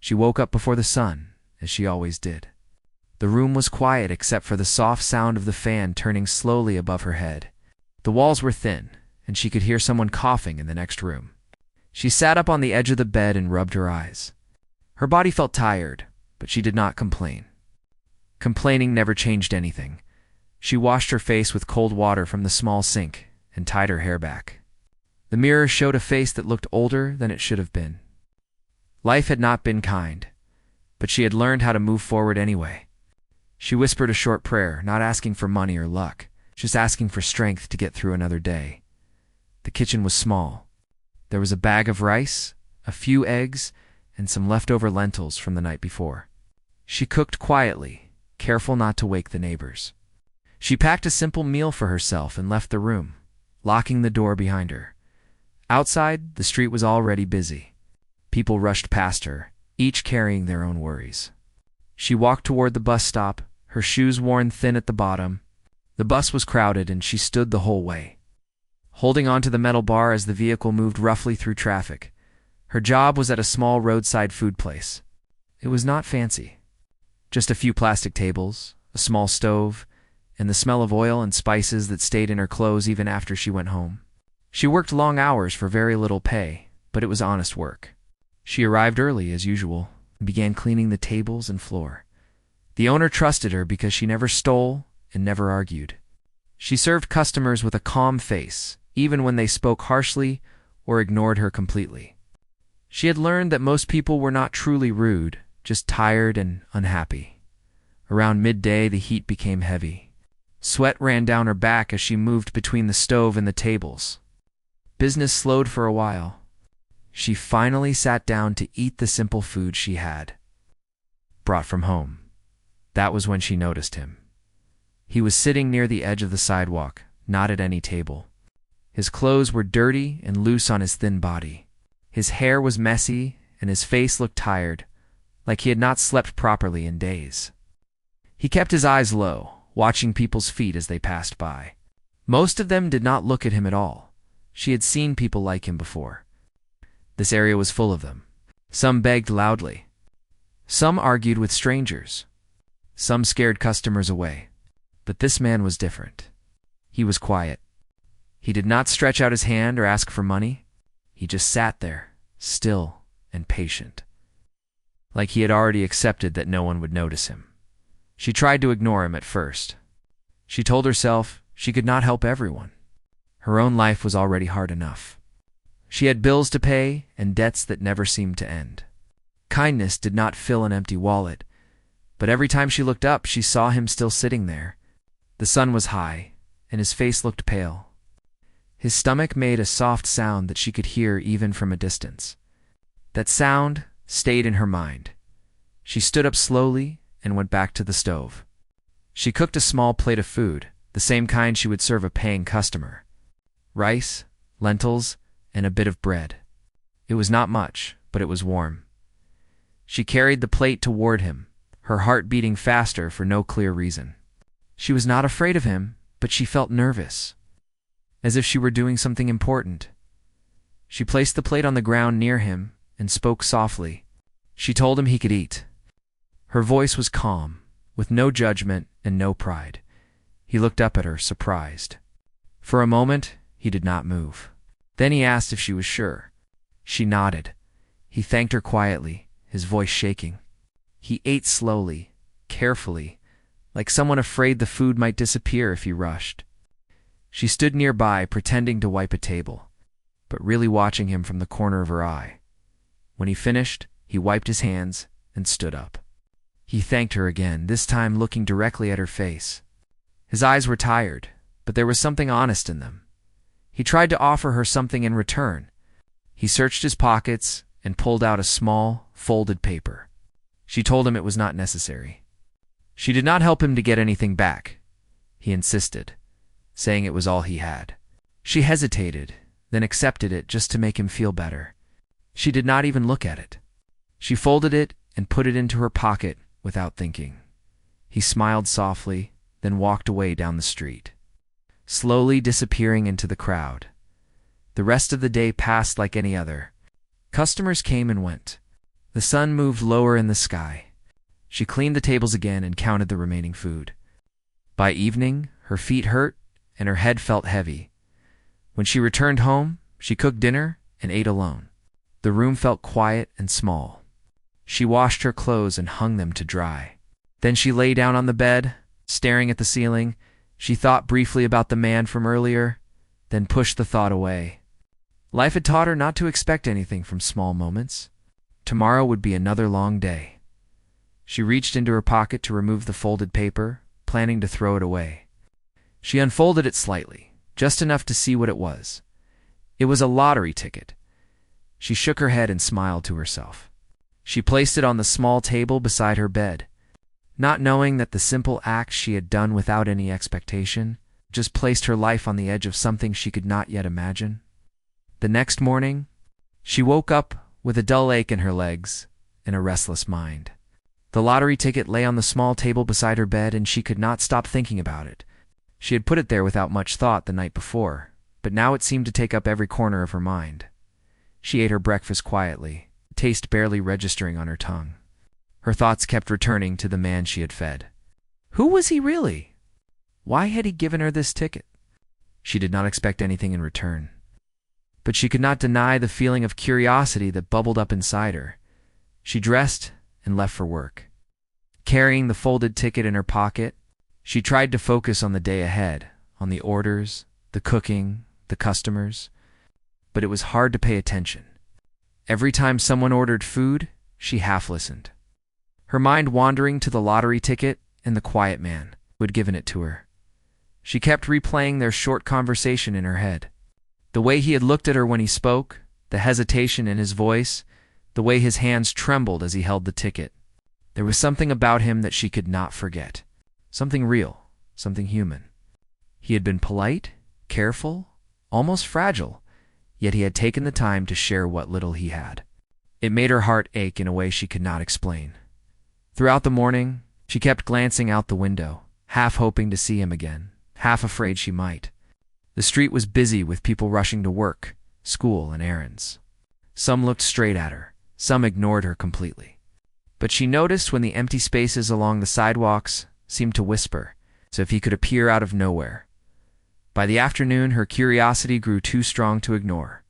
She woke up before the sun, as she always did. The room was quiet except for the soft sound of the fan turning slowly above her head. The walls were thin, and she could hear someone coughing in the next room. She sat up on the edge of the bed and rubbed her eyes. Her body felt tired, but she did not complain. Complaining never changed anything. She washed her face with cold water from the small sink and tied her hair back. The mirror showed a face that looked older than it should have been. Life had not been kind, but she had learned how to move forward anyway. She whispered a short prayer, not asking for money or luck, just asking for strength to get through another day. The kitchen was small. There was a bag of rice, a few eggs, and some leftover lentils from the night before. She cooked quietly, careful not to wake the neighbors. She packed a simple meal for herself and left the room, locking the door behind her. Outside, the street was already busy. People rushed past her, each carrying their own worries. She walked toward the bus stop, her shoes worn thin at the bottom. The bus was crowded and she stood the whole way, holding onto the metal bar as the vehicle moved roughly through traffic. Her job was at a small roadside food place. It was not fancy. Just a few plastic tables, a small stove, and the smell of oil and spices that stayed in her clothes even after she went home. She worked long hours for very little pay, but it was honest work. She arrived early, as usual, and began cleaning the tables and floor. The owner trusted her because she never stole and never argued. She served customers with a calm face, even when they spoke harshly or ignored her completely. She had learned that most people were not truly rude, just tired and unhappy. Around midday, the heat became heavy. Sweat ran down her back as she moved between the stove and the tables. Business slowed for a while. She finally sat down to eat the simple food she had brought from home. That was when she noticed him. He was sitting near the edge of the sidewalk, not at any table. His clothes were dirty and loose on his thin body. His hair was messy, and his face looked tired, like he had not slept properly in days. He kept his eyes low, watching people's feet as they passed by. Most of them did not look at him at all. She had seen people like him before. This area was full of them. Some begged loudly. Some argued with strangers. Some scared customers away. But this man was different. He was quiet. He did not stretch out his hand or ask for money. He just sat there, still and patient, like he had already accepted that no one would notice him. She tried to ignore him at first. She told herself she could not help everyone. Her own life was already hard enough. She had bills to pay and debts that never seemed to end. Kindness did not fill an empty wallet, but every time she looked up, she saw him still sitting there. The sun was high, and his face looked pale. His stomach made a soft sound that she could hear even from a distance. That sound stayed in her mind. She stood up slowly and went back to the stove. She cooked a small plate of food, the same kind she would serve a paying customer. Rice, lentils, and a bit of bread. It was not much, but it was warm. She carried the plate toward him, her heart beating faster for no clear reason. She was not afraid of him, but she felt nervous, as if she were doing something important. She placed the plate on the ground near him and spoke softly. She told him he could eat. Her voice was calm, with no judgment and no pride. He looked up at her, surprised. For a moment, he did not move. Then he asked if she was sure. She nodded. He thanked her quietly, his voice shaking. He ate slowly, carefully, like someone afraid the food might disappear if he rushed. She stood nearby, pretending to wipe a table, but really watching him from the corner of her eye. When he finished, he wiped his hands and stood up. He thanked her again, this time looking directly at her face. His eyes were tired, but there was something honest in them. He tried to offer her something in return. He searched his pockets and pulled out a small, folded paper. She told him it was not necessary. She did not help him to get anything back. He insisted, saying it was all he had. She hesitated, then accepted it just to make him feel better. She did not even look at it. She folded it and put it into her pocket without thinking. He smiled softly, then walked away down the street, slowly disappearing into the crowd. The rest of the day passed like any other. Customers came and went. The sun moved lower in the sky. She cleaned the tables again and counted the remaining food. By evening, her feet hurt and her head felt heavy. When she returned home, she cooked dinner and ate alone. The room felt quiet and small. She washed her clothes and hung them to dry. Then she lay down on the bed, staring at the ceiling. She thought briefly about the man from earlier, then pushed the thought away. Life had taught her not to expect anything from small moments. Tomorrow would be another long day. She reached into her pocket to remove the folded paper, planning to throw it away. She unfolded it slightly, just enough to see what it was. It was a lottery ticket. She shook her head and smiled to herself. She placed it on the small table beside her bed, not knowing that the simple act she had done without any expectation just placed her life on the edge of something she could not yet imagine. The next morning, she woke up with a dull ache in her legs and a restless mind. The lottery ticket lay on the small table beside her bed, and she could not stop thinking about it. She had put it there without much thought the night before, but now it seemed to take up every corner of her mind. She ate her breakfast quietly, taste barely registering on her tongue. Her thoughts kept returning to the man she had fed. Who was he really? Why had he given her this ticket? She did not expect anything in return, but she could not deny the feeling of curiosity that bubbled up inside her. She dressed and left for work. Carrying the folded ticket in her pocket, she tried to focus on the day ahead, on the orders, the cooking, the customers, but it was hard to pay attention. Every time someone ordered food, she half listened, her mind wandering to the lottery ticket and the quiet man who had given it to her. She kept replaying their short conversation in her head. The way he had looked at her when he spoke, the hesitation in his voice, the way his hands trembled as he held the ticket. There was something about him that she could not forget. Something real, something human. He had been polite, careful, almost fragile, yet he had taken the time to share what little he had. It made her heart ache in a way she could not explain. Throughout the morning, she kept glancing out the window, half hoping to see him again, half afraid she might. The street was busy with people rushing to work, school, and errands. Some looked straight at her, some ignored her completely. But she noticed when the empty spaces along the sidewalks seemed to whisper, as if he could appear out of nowhere. By the afternoon, her curiosity grew too strong to ignore.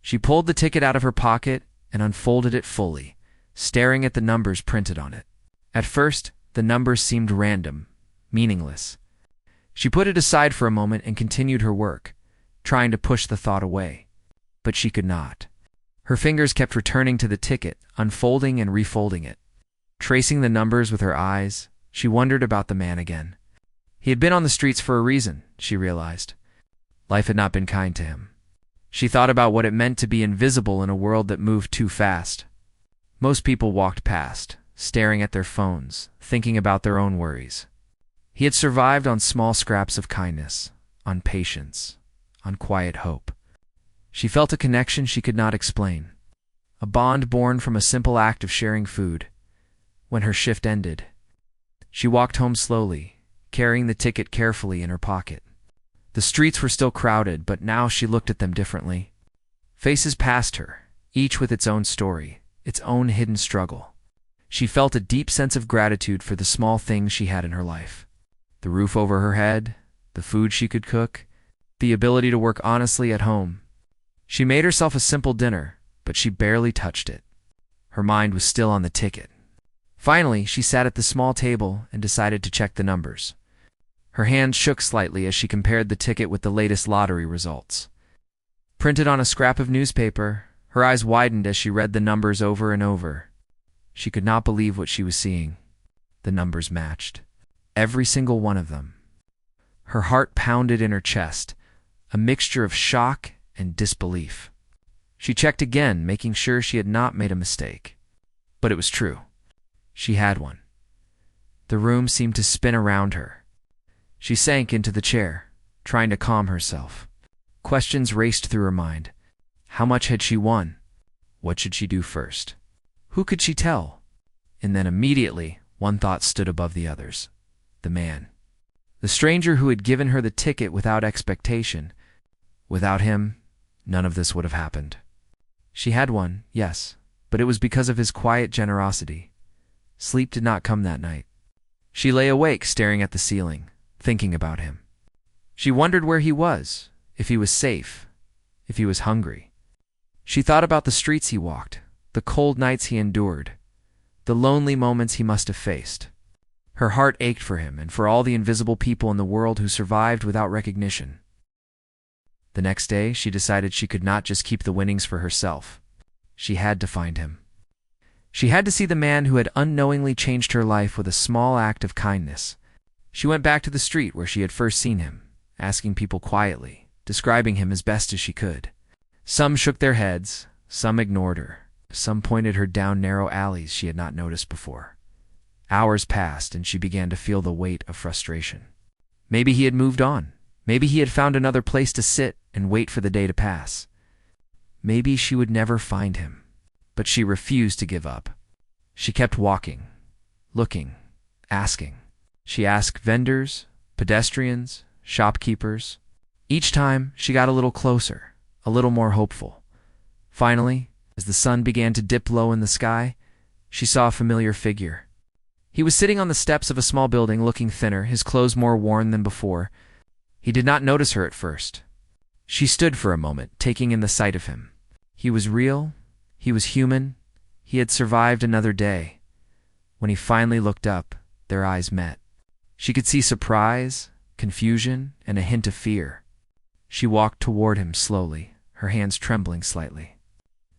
She pulled the ticket out of her pocket and unfolded it fully, staring at the numbers printed on it. At first, the numbers seemed random, meaningless. She put it aside for a moment and continued her work, trying to push the thought away. But she could not. Her fingers kept returning to the ticket, unfolding and refolding it. Tracing the numbers with her eyes, she wondered about the man again. He had been on the streets for a reason, she realized. Life had not been kind to him. She thought about what it meant to be invisible in a world that moved too fast. Most people walked past, staring at their phones, thinking about their own worries. He had survived on small scraps of kindness, on patience, on quiet hope. She felt a connection she could not explain, a bond born from a simple act of sharing food. When her shift ended, she walked home slowly, carrying the ticket carefully in her pocket. The streets were still crowded, but now she looked at them differently. Faces passed her, each with its own story, its own hidden struggle. She felt a deep sense of gratitude for the small things she had in her life. The roof over her head, the food she could cook, the ability to work honestly at home. She made herself a simple dinner, but she barely touched it. Her mind was still on the ticket. Finally, she sat at the small table and decided to check the numbers. Her hand shook slightly as she compared the ticket with the latest lottery results. Printed on a scrap of newspaper, her eyes widened as she read the numbers over and over. She could not believe what she was seeing. The numbers matched. Every single one of them. Her heart pounded in her chest, a mixture of shock and disbelief. She checked again, making sure she had not made a mistake. But it was true. She had one. The room seemed to spin around her. She sank into the chair, trying to calm herself. Questions raced through her mind. How much had she won? What should she do first? Who could she tell? And then immediately, one thought stood above the others. The man. The stranger who had given her the ticket without expectation. Without him, none of this would have happened. She had one, yes, but it was because of his quiet generosity. Sleep did not come that night. She lay awake, staring at the ceiling, thinking about him. She wondered where he was, if he was safe, if he was hungry. She thought about the streets he walked, the cold nights he endured, the lonely moments he must have faced. Her heart ached for him and for all the invisible people in the world who survived without recognition. The next day, she decided she could not just keep the winnings for herself. She had to find him. She had to see the man who had unknowingly changed her life with a small act of kindness. She went back to the street where she had first seen him, asking people quietly, describing him as best as she could. Some shook their heads, some ignored her, some pointed her down narrow alleys she had not noticed before. Hours passed, and she began to feel the weight of frustration. Maybe he had moved on. Maybe he had found another place to sit and wait for the day to pass. Maybe she would never find him. But she refused to give up. She kept walking, looking, asking. She asked vendors, pedestrians, shopkeepers. Each time, she got a little closer, a little more hopeful. Finally, as the sun began to dip low in the sky, she saw a familiar figure. He was sitting on the steps of a small building, looking thinner, his clothes more worn than before. He did not notice her at first. She stood for a moment, taking in the sight of him. He was real. He was human. He had survived another day. When he finally looked up, their eyes met. She could see surprise, confusion, and a hint of fear. She walked toward him slowly, her hands trembling slightly.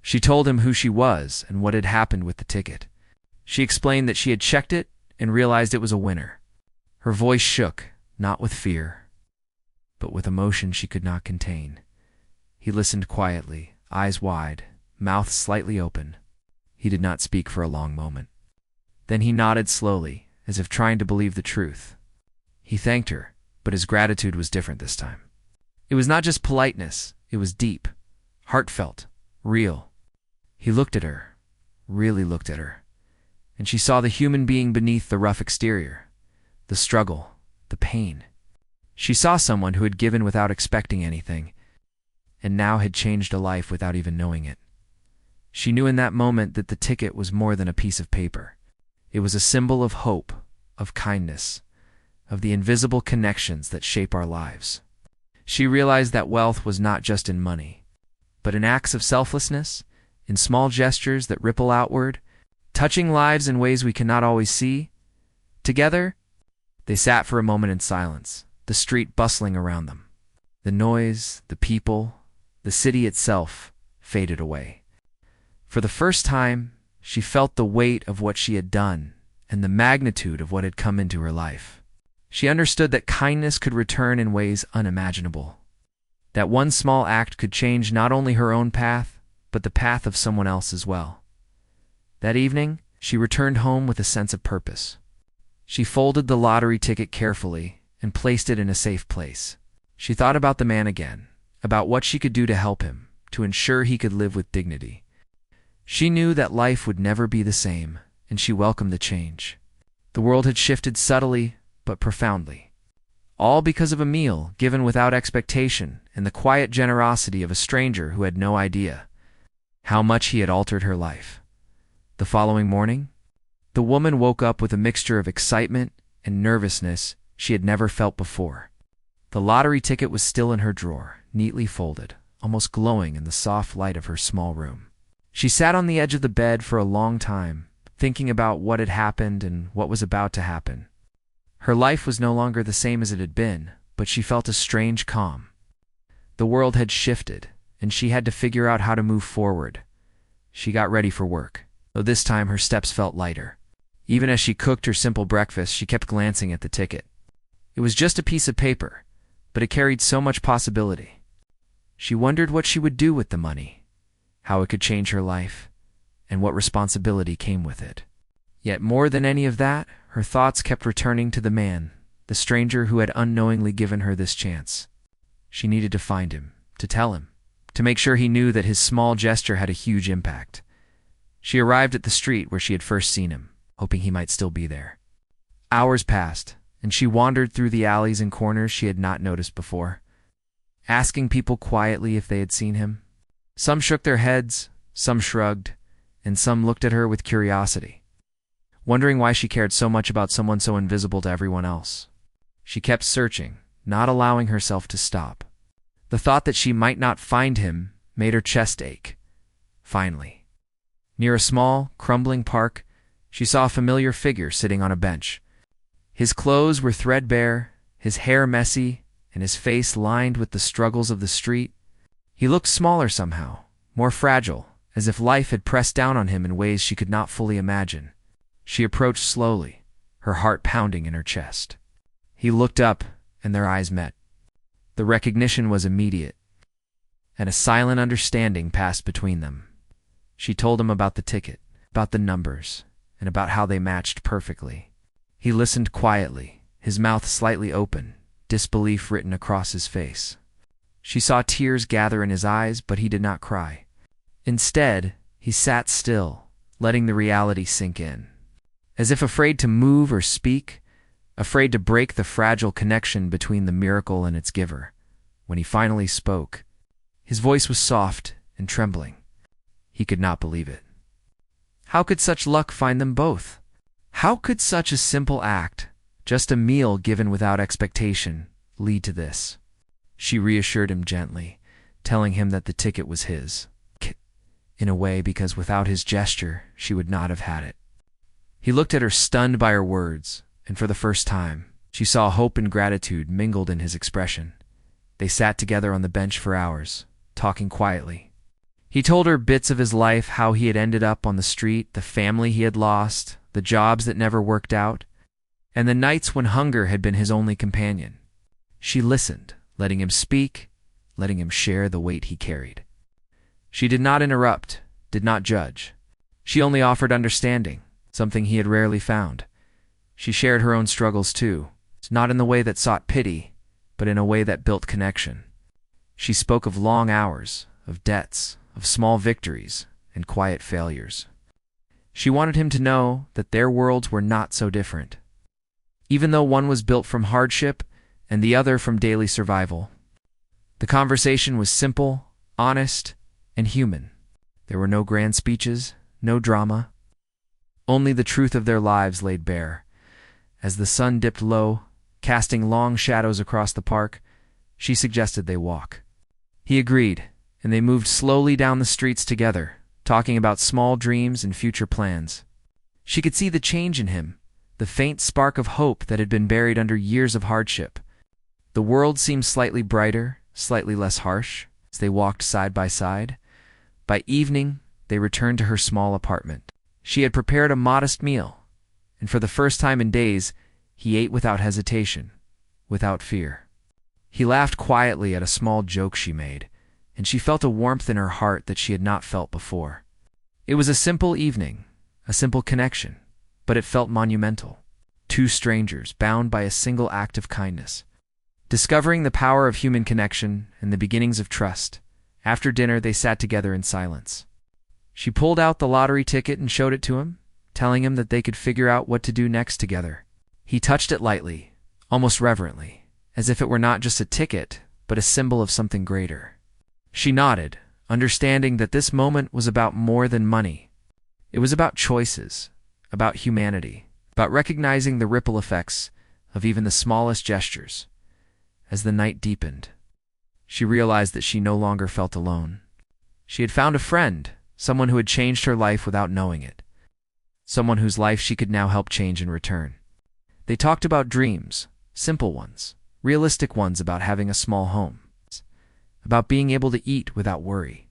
She told him who she was and what had happened with the ticket. She explained that she had checked it and realized it was a winner. Her voice shook, not with fear, but with emotion she could not contain. He listened quietly, eyes wide, mouth slightly open. He did not speak for a long moment. Then he nodded slowly, as if trying to believe the truth. He thanked her, but his gratitude was different this time. It was not just politeness, it was deep, heartfelt, real. He looked at her, really looked at her, and she saw the human being beneath the rough exterior, the struggle, the pain. She saw someone who had given without expecting anything, and now had changed a life without even knowing it. She knew in that moment that the ticket was more than a piece of paper. It was a symbol of hope, of kindness, of the invisible connections that shape our lives. She realized that wealth was not just in money, but in acts of selflessness, in small gestures that ripple outward, touching lives in ways we cannot always see. Together, they sat for a moment in silence, the street bustling around them. The noise, the people, the city itself faded away. For the first time, she felt the weight of what she had done and the magnitude of what had come into her life. She understood that kindness could return in ways unimaginable, that one small act could change not only her own path, but the path of someone else as well. That evening, she returned home with a sense of purpose. She folded the lottery ticket carefully and placed it in a safe place. She thought about the man again, about what she could do to help him, to ensure he could live with dignity. She knew that life would never be the same, and she welcomed the change. The world had shifted subtly but profoundly, all because of a meal given without expectation and the quiet generosity of a stranger who had no idea how much he had altered her life. The following morning, the woman woke up with a mixture of excitement and nervousness she had never felt before. The lottery ticket was still in her drawer, neatly folded, almost glowing in the soft light of her small room. She sat on the edge of the bed for a long time, thinking about what had happened and what was about to happen. Her life was no longer the same as it had been, but she felt a strange calm. The world had shifted, and she had to figure out how to move forward. She got ready for work, though this time her steps felt lighter. Even as she cooked her simple breakfast, she kept glancing at the ticket. It was just a piece of paper, but it carried so much possibility. She wondered what she would do with the money, how it could change her life, and what responsibility came with it. Yet more than any of that, her thoughts kept returning to the man, the stranger who had unknowingly given her this chance. She needed to find him, to tell him, to make sure he knew that his small gesture had a huge impact. She arrived at the street where she had first seen him, hoping he might still be there. Hours passed, and she wandered through the alleys and corners she had not noticed before, asking people quietly if they had seen him. Some shook their heads, some shrugged, and some looked at her with curiosity, wondering why she cared so much about someone so invisible to everyone else. She kept searching, not allowing herself to stop. The thought that she might not find him made her chest ache. Finally, near a small, crumbling park, she saw a familiar figure sitting on a bench. His clothes were threadbare, his hair messy, and his face lined with the struggles of the street. He looked smaller somehow, more fragile, as if life had pressed down on him in ways she could not fully imagine. She approached slowly, her heart pounding in her chest. He looked up, and their eyes met. The recognition was immediate, and a silent understanding passed between them. She told him about the ticket, about the numbers, and about how they matched perfectly. He listened quietly, his mouth slightly open, disbelief written across his face. She saw tears gather in his eyes, but he did not cry. Instead, he sat still, letting the reality sink in. As if afraid to move or speak, afraid to break the fragile connection between the miracle and its giver. When he finally spoke, his voice was soft and trembling. He could not believe it. How could such luck find them both? How could such a simple act, just a meal given without expectation, lead to this? She reassured him gently, telling him that the ticket was his. In a way, because without his gesture, she would not have had it. He looked at her, stunned by her words, and for the first time, she saw hope and gratitude mingled in his expression. They sat together on the bench for hours, talking quietly. He told her bits of his life, how he had ended up on the street, the family he had lost, the jobs that never worked out, and the nights when hunger had been his only companion. She listened, letting him speak, letting him share the weight he carried. She did not interrupt, did not judge. She only offered understanding, something he had rarely found. She shared her own struggles too, not in the way that sought pity, but in a way that built connection. She spoke of long hours, of debts, of small victories, and quiet failures. She wanted him to know that their worlds were not so different. Even though one was built from hardship and the other from daily survival. The conversation was simple, honest, and human. There were no grand speeches, no drama. Only the truth of their lives laid bare. As the sun dipped low, casting long shadows across the park, she suggested they walk. He agreed, and they moved slowly down the streets together, talking about small dreams and future plans. She could see the change in him, the faint spark of hope that had been buried under years of hardship. The world seemed slightly brighter, slightly less harsh, as they walked side by side. By evening, they returned to her small apartment. She had prepared a modest meal, and for the first time in days, he ate without hesitation, without fear. He laughed quietly at a small joke she made, and she felt a warmth in her heart that she had not felt before. It was a simple evening, a simple connection, but it felt monumental. Two strangers, bound by a single act of kindness. Discovering the power of human connection and the beginnings of trust, after dinner they sat together in silence. She pulled out the lottery ticket and showed it to him, telling him that they could figure out what to do next together. He touched it lightly, almost reverently, as if it were not just a ticket, but a symbol of something greater. She nodded, understanding that this moment was about more than money. It was about choices, about humanity, about recognizing the ripple effects of even the smallest gestures. As the night deepened, she realized that she no longer felt alone. She had found a friend, someone who had changed her life without knowing it, someone whose life she could now help change in return. They talked about dreams, simple ones, realistic ones, about having a small home, about being able to eat without worry,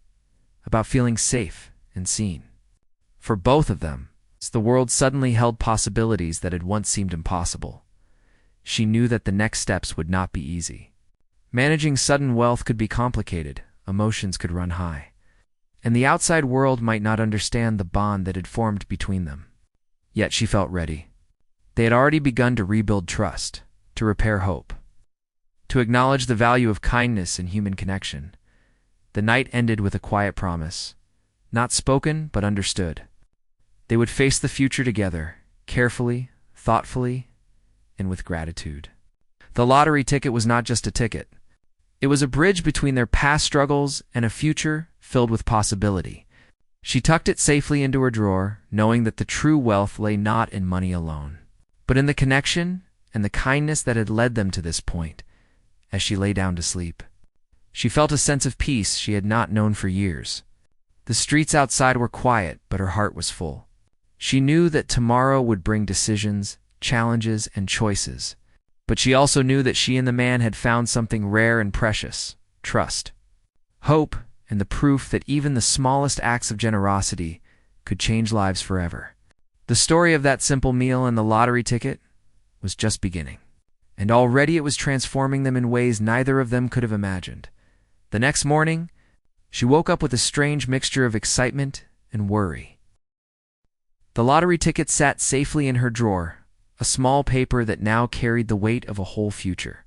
about feeling safe and seen. For both of them, the world suddenly held possibilities that had once seemed impossible. She knew that the next steps would not be easy. Managing sudden wealth could be complicated, emotions could run high, and the outside world might not understand the bond that had formed between them. Yet she felt ready. They had already begun to rebuild trust, to repair hope, to acknowledge the value of kindness and human connection. The night ended with a quiet promise, not spoken but understood. They would face the future together, carefully, thoughtfully, and with gratitude. The lottery ticket was not just a ticket. It was a bridge between their past struggles and a future filled with possibility. She tucked it safely into her drawer, knowing that the true wealth lay not in money alone, but in the connection and the kindness that had led them to this point. As she lay down to sleep, she felt a sense of peace she had not known for years. The streets outside were quiet, but her heart was full. She knew that tomorrow would bring decisions, challenges, and choices, but she also knew that she and the man had found something rare and precious: trust, hope, and the proof that even the smallest acts of generosity could change lives forever. The story of that simple meal and the lottery ticket was just beginning, and already it was transforming them in ways neither of them could have imagined. The next morning, she woke up with a strange mixture of excitement and worry. The lottery ticket sat safely in her drawer, a small paper that now carried the weight of a whole future.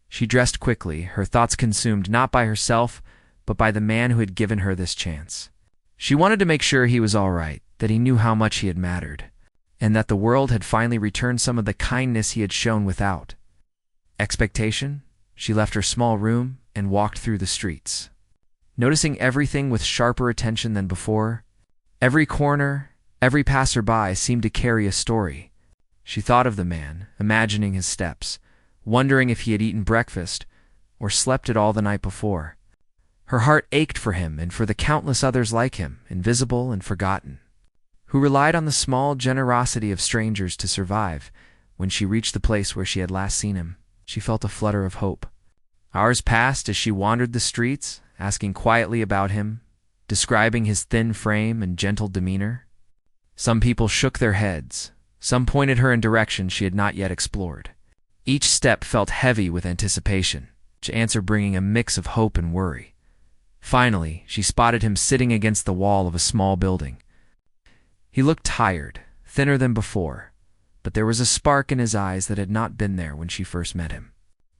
She dressed quickly, her thoughts consumed not by herself, but by the man who had given her this chance. She wanted to make sure he was all right, that he knew how much he had mattered, and that the world had finally returned some of the kindness he had shown without expectation. She left her small room and walked through the streets, noticing everything with sharper attention than before. Every corner, every passerby seemed to carry a story. She thought of the man, imagining his steps, wondering if he had eaten breakfast or slept it all the night before. Her heart ached for him and for the countless others like him, invisible and forgotten, who relied on the small generosity of strangers to survive. When she reached the place where she had last seen him, she felt a flutter of hope. Hours passed as she wandered the streets, asking quietly about him, describing his thin frame and gentle demeanor. Some people shook their heads, some pointed her in directions she had not yet explored. Each step felt heavy with anticipation, each answer bringing a mix of hope and worry. Finally, she spotted him sitting against the wall of a small building. He looked tired, thinner than before, but there was a spark in his eyes that had not been there when she first met him.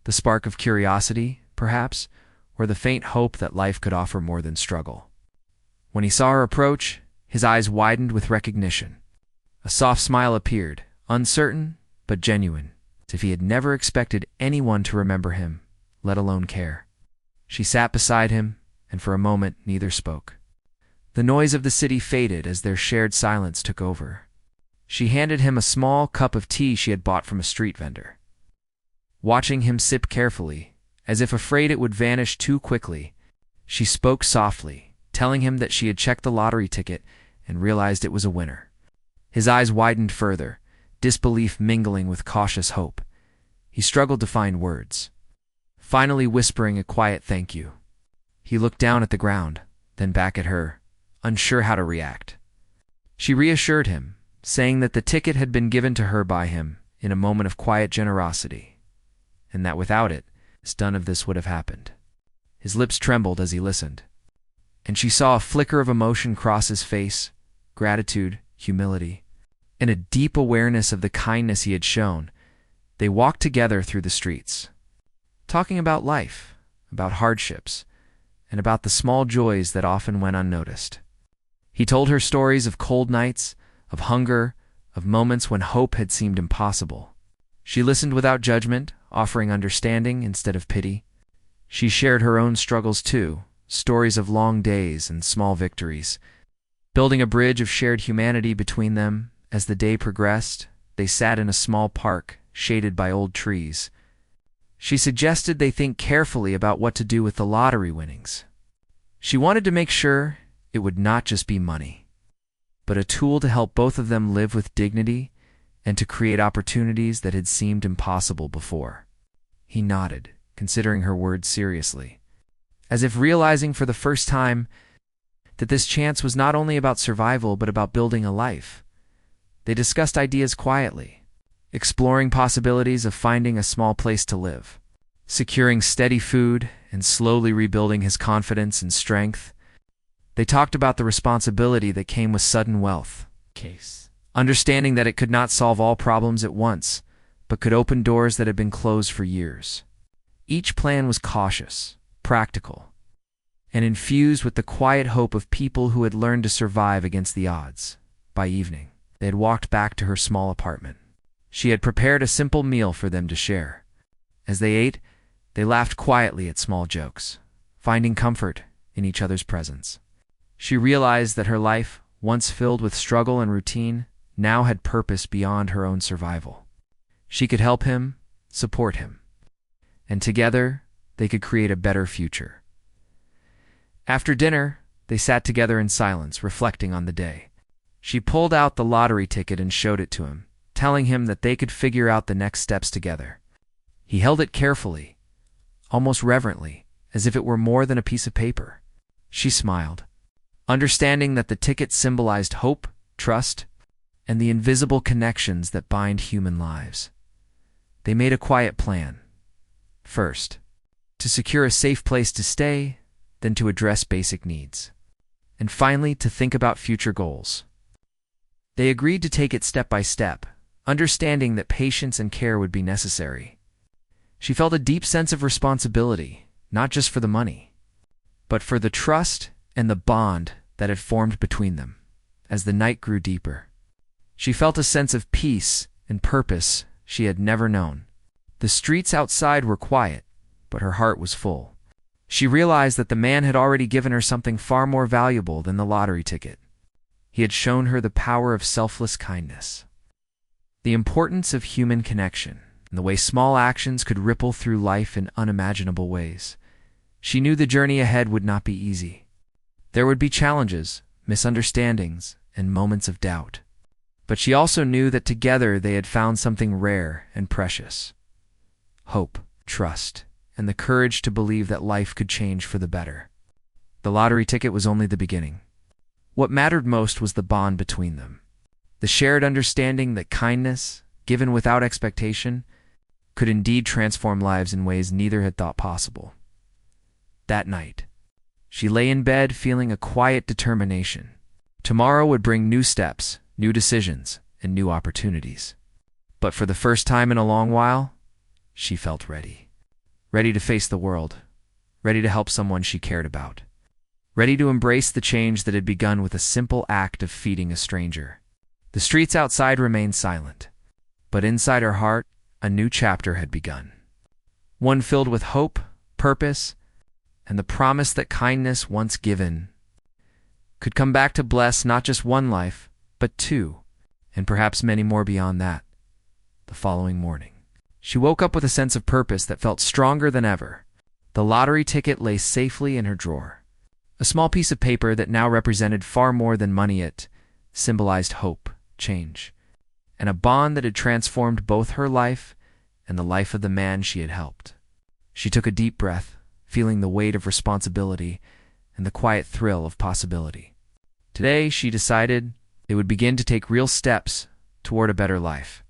The spark of curiosity, perhaps, or the faint hope that life could offer more than struggle. When he saw her approach, his eyes widened with recognition. A soft smile appeared, uncertain but genuine, as if he had never expected anyone to remember him, let alone care. She sat beside him, and for a moment neither spoke. The noise of the city faded as their shared silence took over. She handed him a small cup of tea she had bought from a street vendor. Watching him sip carefully, as if afraid it would vanish too quickly, she spoke softly, telling him that she had checked the lottery ticket and realized it was a winner. His eyes widened further, disbelief mingling with cautious hope. He struggled to find words, finally whispering a quiet thank you. He looked down at the ground, then back at her, unsure how to react. She reassured him, saying that the ticket had been given to her by him in a moment of quiet generosity, and that without it, none of this would have happened. His lips trembled as he listened, and she saw a flicker of emotion cross his face: gratitude, humility, and a deep awareness of the kindness he had shown. They walked together through the streets, talking about life, about hardships, and about the small joys that often went unnoticed. He told her stories of cold nights, of hunger, of moments when hope had seemed impossible. She listened without judgment, offering understanding instead of pity. She shared her own struggles too, stories of long days and small victories. Building a bridge of shared humanity between them, as the day progressed, they sat in a small park, shaded by old trees. She suggested they think carefully about what to do with the lottery winnings. She wanted to make sure it would not just be money, but a tool to help both of them live with dignity and to create opportunities that had seemed impossible before. He nodded, considering her words seriously, as if realizing for the first time that this chance was not only about survival but about building a life. They discussed ideas quietly, exploring possibilities of finding a small place to live, securing steady food, and slowly rebuilding his confidence and strength. They talked about the responsibility that came with sudden wealth, understanding that it could not solve all problems at once, but could open doors that had been closed for years. Each plan was cautious, practical, and infused with the quiet hope of people who had learned to survive against the odds. By evening, they had walked back to her small apartment. She had prepared a simple meal for them to share. As they ate, they laughed quietly at small jokes, finding comfort in each other's presence. She realized that her life, once filled with struggle and routine, now had purpose beyond her own survival. She could help him, support him, and together they could create a better future. After dinner, they sat together in silence, reflecting on the day. She pulled out the lottery ticket and showed it to him, telling him that they could figure out the next steps together. He held it carefully, almost reverently, as if it were more than a piece of paper. She smiled, understanding that the ticket symbolized hope, trust, and the invisible connections that bind human lives. They made a quiet plan. First, to secure a safe place to stay, then to address basic needs, and finally to think about future goals. They agreed to take it step by step, understanding that patience and care would be necessary. She felt a deep sense of responsibility, not just for the money, but for the trust and the bond that had formed between them. As the night grew deeper, she felt a sense of peace and purpose she had never known. The streets outside were quiet, but her heart was full. She realized that the man had already given her something far more valuable than the lottery ticket. He had shown her the power of selfless kindness, the importance of human connection, and the way small actions could ripple through life in unimaginable ways. She knew the journey ahead would not be easy. There would be challenges, misunderstandings, and moments of doubt. But she also knew that together they had found something rare and precious: hope, trust, and the courage to believe that life could change for the better. The lottery ticket was only the beginning. What mattered most was the bond between them, the shared understanding that kindness, given without expectation, could indeed transform lives in ways neither had thought possible. That night, she lay in bed feeling a quiet determination. Tomorrow would bring new steps, new decisions, and new opportunities. But for the first time in a long while, she felt ready. Ready to face the world, ready to help someone she cared about, ready to embrace the change that had begun with a simple act of feeding a stranger. The streets outside remained silent, but inside her heart, a new chapter had begun. One filled with hope, purpose, and the promise that kindness once given could come back to bless not just one life, but two, and perhaps many more beyond that. The following morning, she woke up with a sense of purpose that felt stronger than ever. The lottery ticket lay safely in her drawer. A small piece of paper that now represented far more than money. It symbolized hope, change, and a bond that had transformed both her life and the life of the man she had helped. She took a deep breath, feeling the weight of responsibility and the quiet thrill of possibility. Today, she decided they would begin to take real steps toward a better life.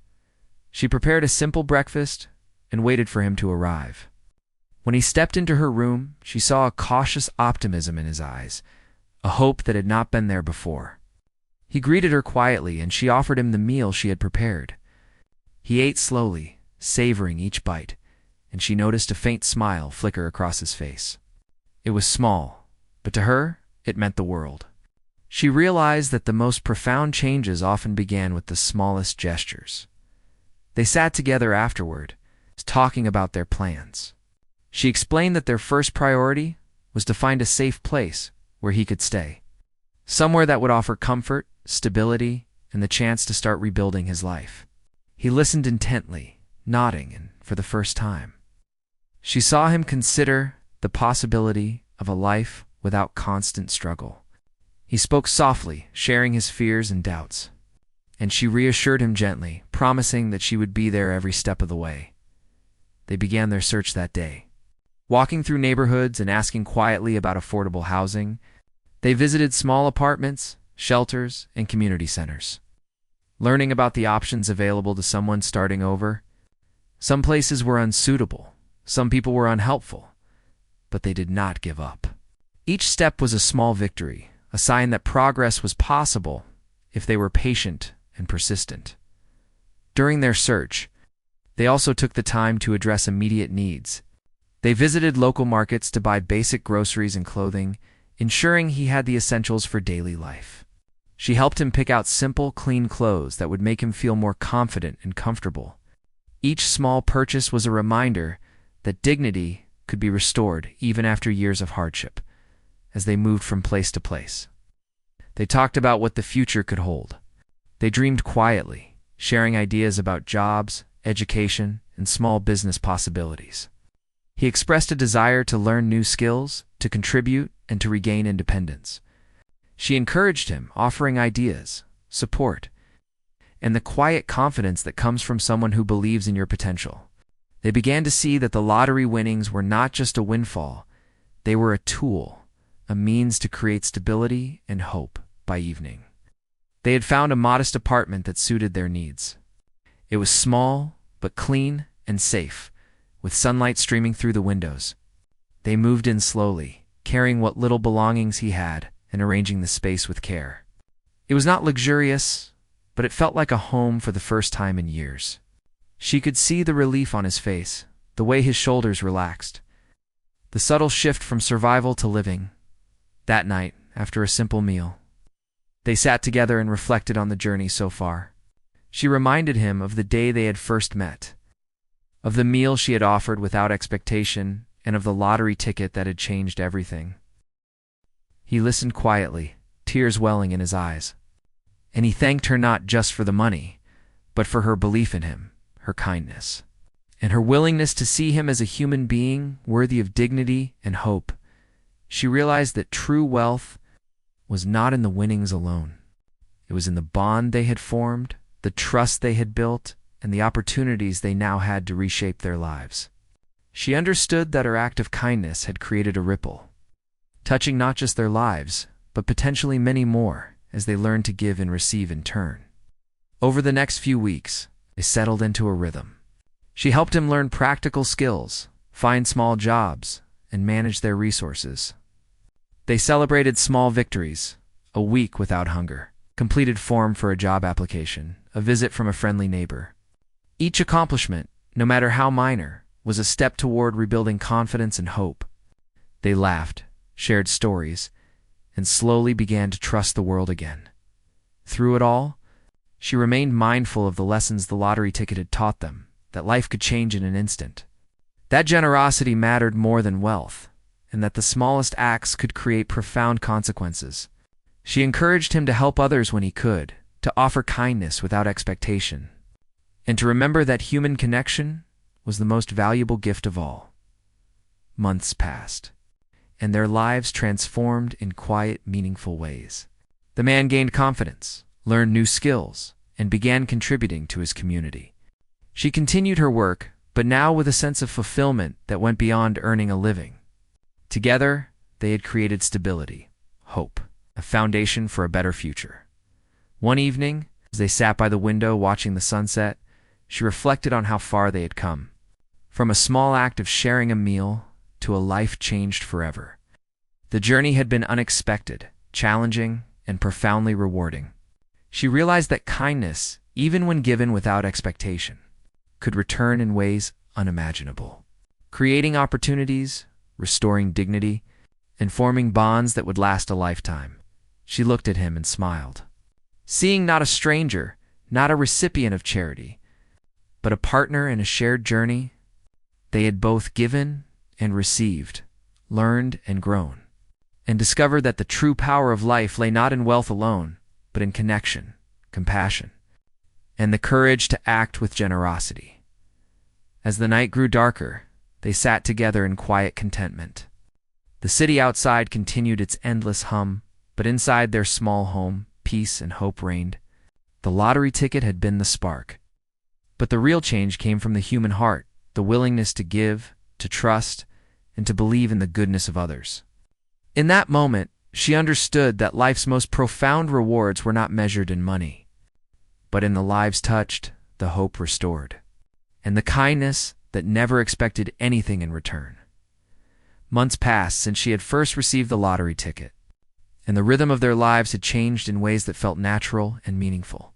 She prepared a simple breakfast and waited for him to arrive. When he stepped into her room, she saw a cautious optimism in his eyes, a hope that had not been there before. He greeted her quietly, and she offered him the meal she had prepared. He ate slowly, savoring each bite, and she noticed a faint smile flicker across his face. It was small, but to her, it meant the world. She realized that the most profound changes often began with the smallest gestures. They sat together afterward, talking about their plans. She explained that their first priority was to find a safe place where he could stay, somewhere that would offer comfort, stability, and the chance to start rebuilding his life. He listened intently, nodding, and for the first time, she saw him consider the possibility of a life without constant struggle. He spoke softly, sharing his fears and doubts, and she reassured him gently, promising that she would be there every step of the way. They began their search that day. Walking through neighborhoods and asking quietly about affordable housing, they visited small apartments, shelters, and community centers, learning about the options available to someone starting over. Some places were unsuitable, some people were unhelpful, but they did not give up. Each step was a small victory, a sign that progress was possible if they were patient and persistent. During their search, they also took the time to address immediate needs. They visited local markets to buy basic groceries and clothing, ensuring he had the essentials for daily life. She helped him pick out simple, clean clothes that would make him feel more confident and comfortable. Each small purchase was a reminder that dignity could be restored even after years of hardship. As they moved from place to place, They talked about what the future could hold. They dreamed quietly, sharing ideas about jobs, education, and small business possibilities. He expressed a desire to learn new skills, to contribute, and to regain independence. She encouraged him, offering ideas, support, and the quiet confidence that comes from someone who believes in your potential. They began to see that the lottery winnings were not just a windfall, they were a tool, a means to create stability and hope. By evening, they had found a modest apartment that suited their needs. It was small, but clean and safe, with sunlight streaming through the windows. They moved in slowly, carrying what little belongings he had and arranging the space with care. It was not luxurious, but it felt like a home for the first time in years. She could see the relief on his face, the way his shoulders relaxed, the subtle shift from survival to living. That night, after a simple meal, they sat together and reflected on the journey so far. She reminded him of the day they had first met, of the meal she had offered without expectation, and of the lottery ticket that had changed everything. He listened quietly, tears welling in his eyes. And he thanked her not just for the money, but for her belief in him, her kindness, and her willingness to see him as a human being worthy of dignity and hope. She realized that true wealth was not in the winnings alone. It was in the bond they had formed, the trust they had built, and the opportunities they now had to reshape their lives. She understood that her act of kindness had created a ripple, touching not just their lives, but potentially many more as they learned to give and receive in turn. Over the next few weeks, they settled into a rhythm. She helped him learn practical skills, find small jobs, and manage their resources. They celebrated small victories, a week without hunger, completed form for a job application, a visit from a friendly neighbor. Each accomplishment, no matter how minor, was a step toward rebuilding confidence and hope. They laughed, shared stories, and slowly began to trust the world again. Through it all, she remained mindful of the lessons the lottery ticket had taught them, that life could change in an instant, that generosity mattered more than wealth, and that the smallest acts could create profound consequences. She encouraged him to help others when he could, to offer kindness without expectation, and to remember that human connection was the most valuable gift of all. Months passed, and their lives transformed in quiet, meaningful ways. The man gained confidence, learned new skills, and began contributing to his community. She continued her work, but now with a sense of fulfillment that went beyond earning a living. Together, they had created stability, hope, a foundation for a better future. One evening, as they sat by the window watching the sunset, she reflected on how far they had come. From a small act of sharing a meal to a life changed forever. The journey had been unexpected, challenging, and profoundly rewarding. She realized that kindness, even when given without expectation, could return in ways unimaginable, creating opportunities, restoring dignity, and forming bonds that would last a lifetime. She looked at him and smiled, seeing not a stranger, not a recipient of charity, but a partner in a shared journey. They had both given and received, learned and grown, and discovered that the true power of life lay not in wealth alone, but in connection, compassion, and the courage to act with generosity. As the night grew darker, they sat together in quiet contentment. The city outside continued its endless hum, but inside their small home, peace and hope reigned. The lottery ticket had been the spark, but the real change came from the human heart, the willingness to give, to trust, and to believe in the goodness of others. In that moment, she understood that life's most profound rewards were not measured in money, but in the lives touched, the hope restored, and the kindness that never expected anything in return. Months passed since she had first received the lottery ticket, and the rhythm of their lives had changed in ways that felt natural and meaningful.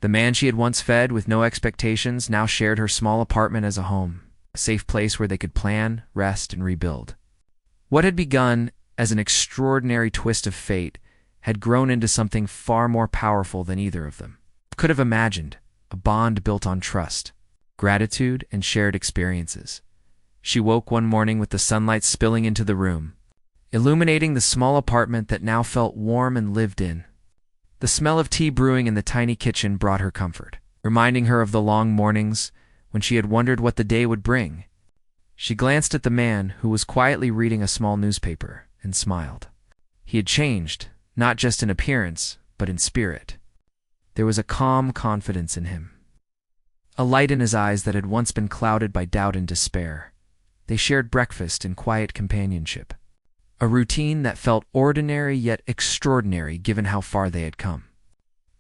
The man she had once fed with no expectations now shared her small apartment as a home, a safe place where they could plan, rest, and rebuild. What had begun as an extraordinary twist of fate had grown into something far more powerful than either of them could have imagined, a bond built on trust, gratitude, and shared experiences. She woke one morning with the sunlight spilling into the room, illuminating the small apartment that now felt warm and lived in. The smell of tea brewing in the tiny kitchen brought her comfort, reminding her of the long mornings when she had wondered what the day would bring. She glanced at the man who was quietly reading a small newspaper and smiled. He had changed, not just in appearance, but in spirit. There was a calm confidence in him, a light in his eyes that had once been clouded by doubt and despair. They shared breakfast in quiet companionship, a routine that felt ordinary yet extraordinary given how far they had come.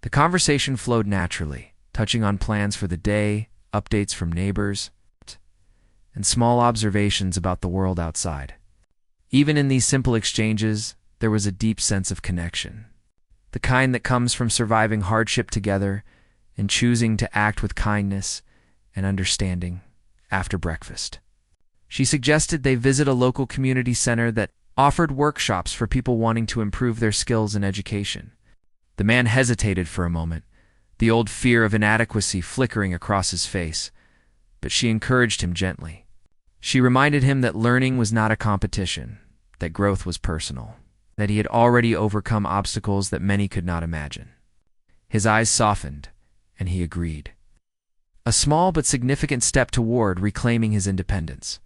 The conversation flowed naturally, touching on plans for the day, updates from neighbors, and small observations about the world outside. Even in these simple exchanges, there was a deep sense of connection, the kind that comes from surviving hardship together and choosing to act with kindness and understanding after breakfast. She suggested they visit a local community center that offered workshops for people wanting to improve their skills in education. The man hesitated for a moment, the old fear of inadequacy flickering across his face, but she encouraged him gently. She reminded him that learning was not a competition, that growth was personal, that he had already overcome obstacles that many could not imagine. His eyes softened, and he agreed. A small but significant step toward reclaiming his independence.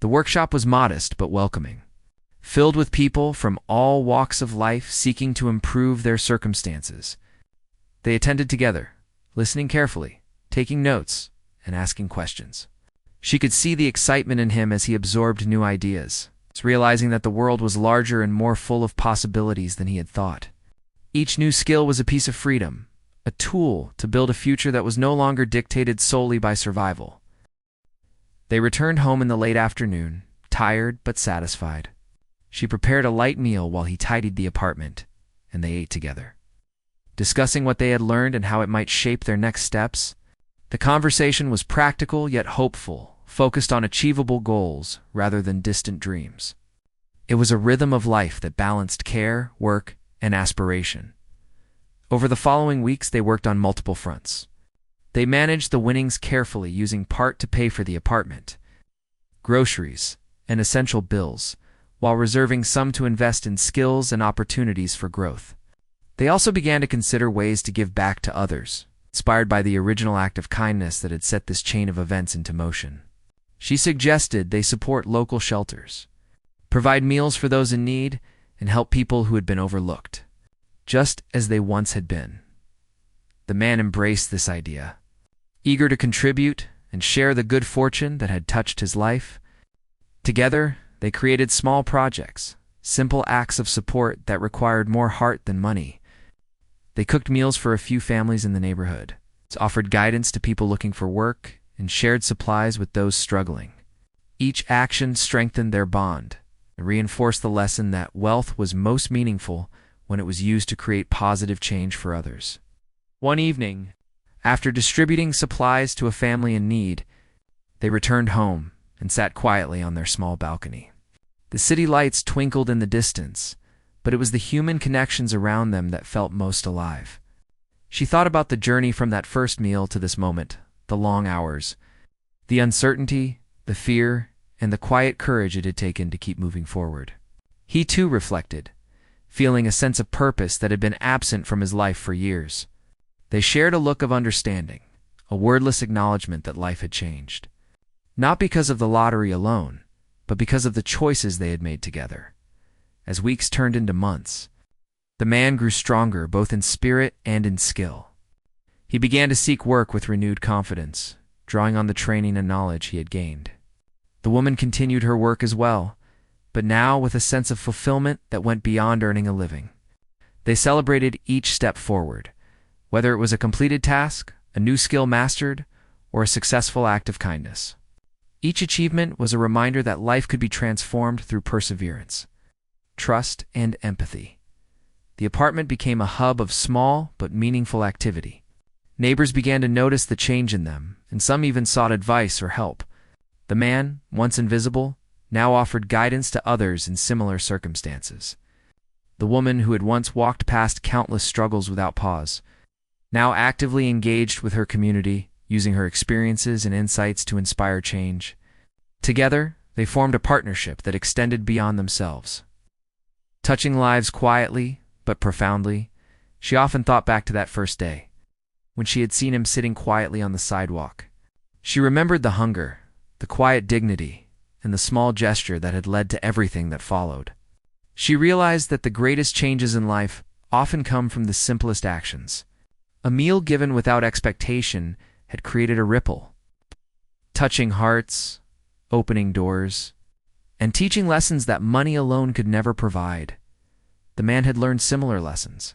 The workshop was modest but welcoming, filled with people from all walks of life seeking to improve their circumstances. They attended together, listening carefully, taking notes, and asking questions. She could see the excitement in him as he absorbed new ideas, realizing that the world was larger and more full of possibilities than he had thought. Each new skill was a piece of freedom, a tool to build a future that was no longer dictated solely by survival. They returned home in the late afternoon, tired but satisfied. She prepared a light meal while he tidied the apartment, and they ate together. Discussing what they had learned and how it might shape their next steps, the conversation was practical yet hopeful, focused on achievable goals rather than distant dreams. It was a rhythm of life that balanced care, work, and aspiration. Over the following weeks, they worked on multiple fronts. They managed the winnings carefully, using part to pay for the apartment, groceries, and essential bills, while reserving some to invest in skills and opportunities for growth. They also began to consider ways to give back to others, inspired by the original act of kindness that had set this chain of events into motion. She suggested they support local shelters, provide meals for those in need, and help people who had been overlooked, just as they once had been. The man embraced this idea, eager to contribute and share the good fortune that had touched his life. Together, they created small projects, simple acts of support that required more heart than money. They cooked meals for a few families in the neighborhood, offered guidance to people looking for work, and shared supplies with those struggling. Each action strengthened their bond and reinforced the lesson that wealth was most meaningful when it was used to create positive change for others. One evening, after distributing supplies to a family in need, they returned home and sat quietly on their small balcony. The city lights twinkled in the distance, but it was the human connections around them that felt most alive. She thought about the journey from that first meal to this moment, the long hours, the uncertainty, the fear, and the quiet courage it had taken to keep moving forward. He too reflected, feeling a sense of purpose that had been absent from his life for years. They shared a look of understanding, a wordless acknowledgement that life had changed. Not because of the lottery alone, but because of the choices they had made together. As weeks turned into months, the man grew stronger both in spirit and in skill. He began to seek work with renewed confidence, drawing on the training and knowledge he had gained. The woman continued her work as well, but now with a sense of fulfillment that went beyond earning a living. They celebrated each step forward, whether it was a completed task, a new skill mastered, or a successful act of kindness. Each achievement was a reminder that life could be transformed through perseverance, trust, and empathy. The apartment became a hub of small but meaningful activity. Neighbors began to notice the change in them, and some even sought advice or help. The man, once invisible, now offered guidance to others in similar circumstances. The woman who had once walked past countless struggles without pause, now actively engaged with her community, using her experiences and insights to inspire change. Together, they formed a partnership that extended beyond themselves. Touching lives quietly but profoundly, She often thought back to that first day, when she had seen him sitting quietly on the sidewalk. She remembered the hunger, the quiet dignity, and the small gesture that had led to everything that followed. She realized that the greatest changes in life often come from the simplest actions. A meal given without expectation had created a ripple, touching hearts, opening doors, and teaching lessons that money alone could never provide. The man had learned similar lessons.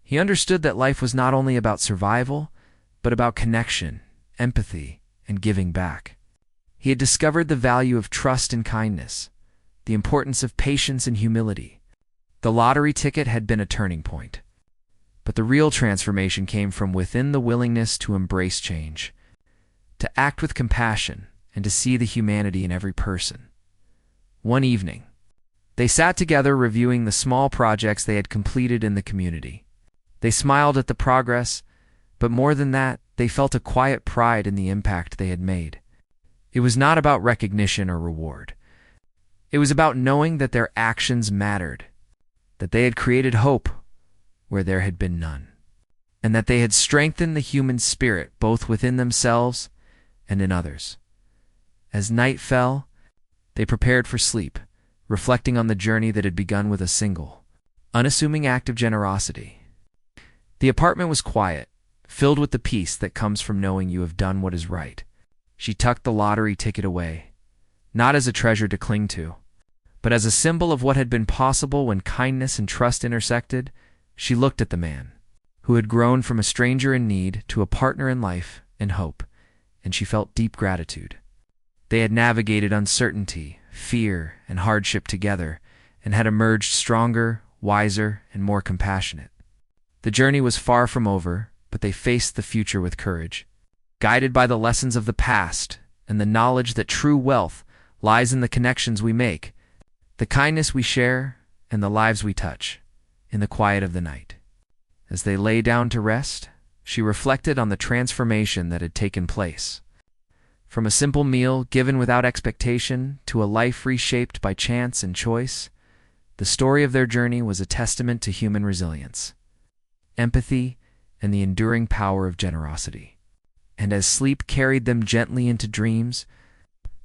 He understood that life was not only about survival, but about connection, empathy, and giving back. He had discovered the value of trust and kindness, the importance of patience and humility. The lottery ticket had been a turning point. But the real transformation came from within, the willingness to embrace change, to act with compassion, and to see the humanity in every person. One evening, they sat together reviewing the small projects they had completed in the community. They smiled at the progress, but more than that, they felt a quiet pride in the impact they had made. It was not about recognition or reward. It was about knowing that their actions mattered, that they had created hope where there had been none, and that they had strengthened the human spirit both within themselves and in others. As night fell, they prepared for sleep, reflecting on the journey that had begun with a single, unassuming act of generosity. The apartment was quiet, filled with the peace that comes from knowing you have done what is right. She tucked the lottery ticket away, not as a treasure to cling to, but as a symbol of what had been possible when kindness and trust intersected. She looked at the man, who had grown from a stranger in need to a partner in life and hope, and she felt deep gratitude. They had navigated uncertainty, fear, and hardship together, and had emerged stronger, wiser, and more compassionate. The journey was far from over, but they faced the future with courage, guided by the lessons of the past and the knowledge that true wealth lies in the connections we make, the kindness we share, and the lives we touch, in the quiet of the night. As they lay down to rest, she reflected on the transformation that had taken place. From a simple meal given without expectation to a life reshaped by chance and choice, the story of their journey was a testament to human resilience, empathy, and the enduring power of generosity. And as sleep carried them gently into dreams,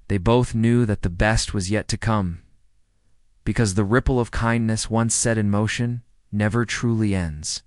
they both knew that the best was yet to come, because the ripple of kindness once set in motion never truly ends.